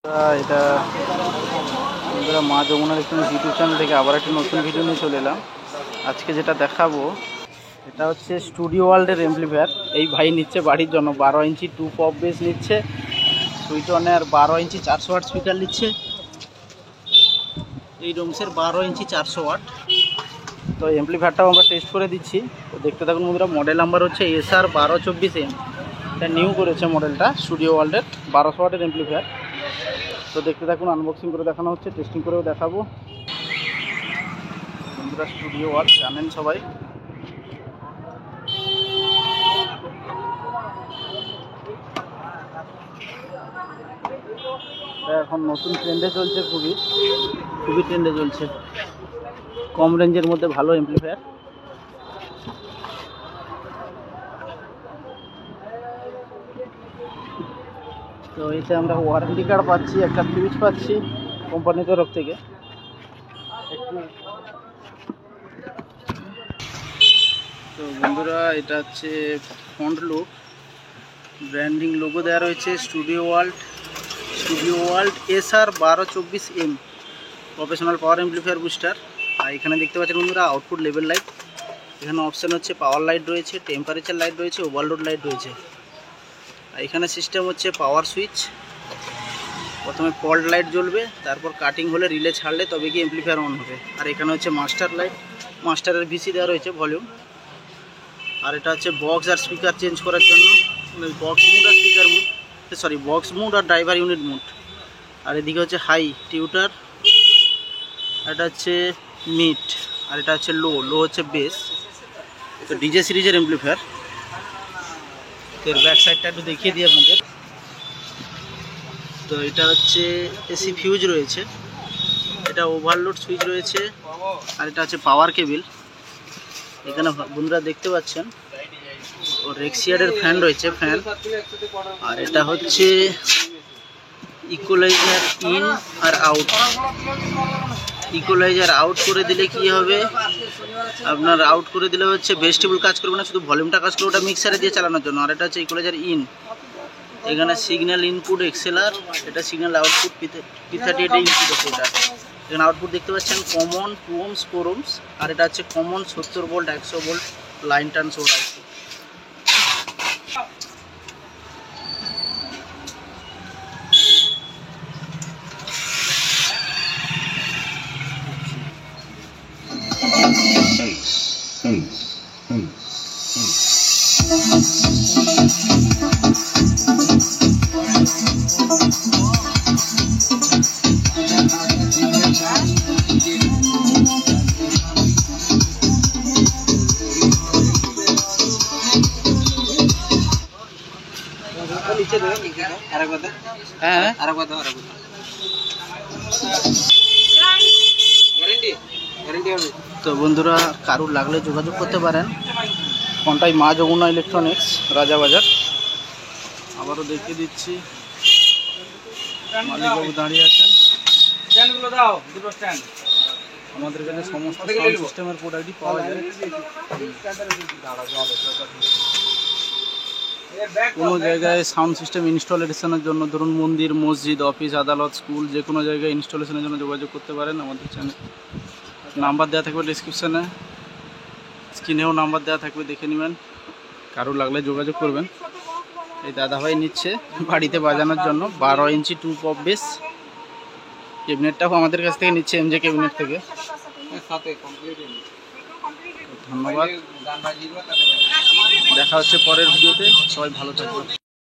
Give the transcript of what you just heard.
এটা বন্ধুরা মা যমুনা ইলেকট্রনিক্স ইউটিউব চ্যানেল থেকে আবার একটা নতুন ভিডিও নিয়ে চলে এলাম। আজকে যেটা দেখাবো এটা হচ্ছে স্টুডিও ওয়ার্ল্ডের এমপ্লিফায়ার। এই ভাই নিচ্ছে বাড়ির জন্য 12 ইঞ্চি 2 পপ বেস নিচ্ছে, সুইটনের 12 ইঞ্চি 400 ওয়াট স্পিকার নিচ্ছে, এই রুমসের 12 ইঞ্চি 400 ওয়াট। তো এমপ্লিফায়ারটাও আমরা টেস্ট করে দিচ্ছি। তো দেখতে থাকুন বন্ধুরা। মডেল নাম্বার হচ্ছে SR1224M। এটা নিউ করেছে মডেলটা স্টুডিও ওয়ার্ল্ডের 1200 ওয়াটের এমপ্লিফায়ার। তো দেখতে থাকুন, আনবক্সিং করে দেখানো হচ্ছে, টেস্টিং করেও দেখাবো। বন্ধুরা স্টুডিও ওয়ার্ল্ড জানেন সবাই। এখন নতুন ট্রেন্ডে চলছে, খুবই ট্রেন্ডে চলছে। কম রেঞ্জের মধ্যে ভালো এমপ্লিফায়ার। তো এতে আমরা ওয়ারেন্টি কার্ড পাচ্ছি, একটা ফ্রিজ পাচ্ছি কোম্পানির তরফ থেকে। তো বন্ধুরা এটা হচ্ছে ফ্রন্ট লুক, ব্র্যান্ডিং লোগো দেওয়া রয়েছে স্টুডিও ওয়ার্ল্ড SR1224M প্রফেশনাল পাওয়ার এমপ্লিফায়ার বুস্টার। আর এখানে দেখতে পাচ্ছেন বন্ধুরা আউটপুট লেভেল লাইট। এখানে অপশান হচ্ছে পাওয়ার লাইট রয়েছে, টেম্পারেচার লাইট রয়েছে, ওভারলোড লাইট রয়েছে। আর এখানে সিস্টেম হচ্ছে পাওয়ার সুইচ। প্রথমে ফল্ট লাইট জ্বলবে, তারপর কাটিং হলে রিলে ছাড়লে তবে কি এমপ্লিফায়ার অন হবে। আর এখানে হচ্ছে মাস্টার লাইট, মাস্টারের ভিসি দেওয়া রয়েছে ভলিউম। আর এটা হচ্ছে বক্স আর স্পিকার চেঞ্জ করার জন্য, বক্স মুড আর স্পিকার মুড, বক্স মুড আর ড্রাইভার ইউনিট মুড। আর এদিকে হচ্ছে হাই টিউটার, এটা হচ্ছে মিড, আর এটা হচ্ছে লো হচ্ছে বেস। তো ডিজে সিরিজের এমপ্লিফায়ার। এর ব্যাক সাইডটা একটু দেখিয়ে দিই আপনাদের। তো এটা হচ্ছে এসি ফিউজ রয়েছে, এটা ওভারলোড সুইচ রয়েছে, আর এটা হচ্ছে পাওয়ার কেবিল। এখানে বন্ধুরা দেখতে পাচ্ছেন ও রেক্সিয়ারের ফ্যান রয়েছে, ফ্যান। আর এটা হচ্ছে ইকুয়ালাইজার ইন আর আউট। ইকুয়ালাইজার আউট করে দিলে কি হবে, আপনার আউট করে দিলে হচ্ছে ভেস্টিবল কাজ করবে না, শুধু ভলিউমটা কাজ করবে, ওটা মিক্সারে দিয়ে চালানোর জন্য। আর এটা হচ্ছে ইকুয়ালাইজার ইন। এখানে সিগন্যাল ইনপুট এক্সেলার, এটা সিগন্যাল আউটপুট P38 ইনপুট আছে। এটা এখানে আউটপুট দেখতে পাচ্ছেন কমন 2 ohms 4 ohms। আর এটা হচ্ছে common 70 volt 100 volt line turn source output. তো বন্ধুরা কারুর লাগলে যোগাযোগ করতে পারেন। কোনটাই মা যমুনা ইলেকট্রনিক্স, রাজাবাজার। আবারও দেখিয়ে দিচ্ছি, মালিকবাবু দাঁড়িয়ে আছেন। আমাদের কাছে সমস্ত সাউন্ড সিস্টেমের প্রোডাক্টই পাওয়া যায়। কোনো জায়গায় সাউন্ড সিস্টেম ইনস্টলেশনের জন্য, ধরুন মন্দির, মসজিদ, অফিস, আদালত, স্কুল, যে কোনো জায়গায় ইনস্টলেশনের জন্য যোগাযোগ করতে পারেন। আমাদের চ্যানেল নাম্বার দেওয়া থাকবে ডিসক্রিপশানে, স্ক্রিনেও নাম্বার দেওয়া থাকবে, দেখে নেবেন। কারোর লাগলে যোগাযোগ করবেন। এই দাদাভাই নিচ্ছে বাড়িতে বাজানোর জন্য 12 ইঞ্চি 2 পপ বেস। ক্যাবিনেটটাও আমাদের কাছ থেকে নিচ্ছে, MJ ক্যাবিনেট থেকে। ধন্যবাদ, দেখা হচ্ছে পরের ভিডিওতে। সবাই ভালো থাকবেন।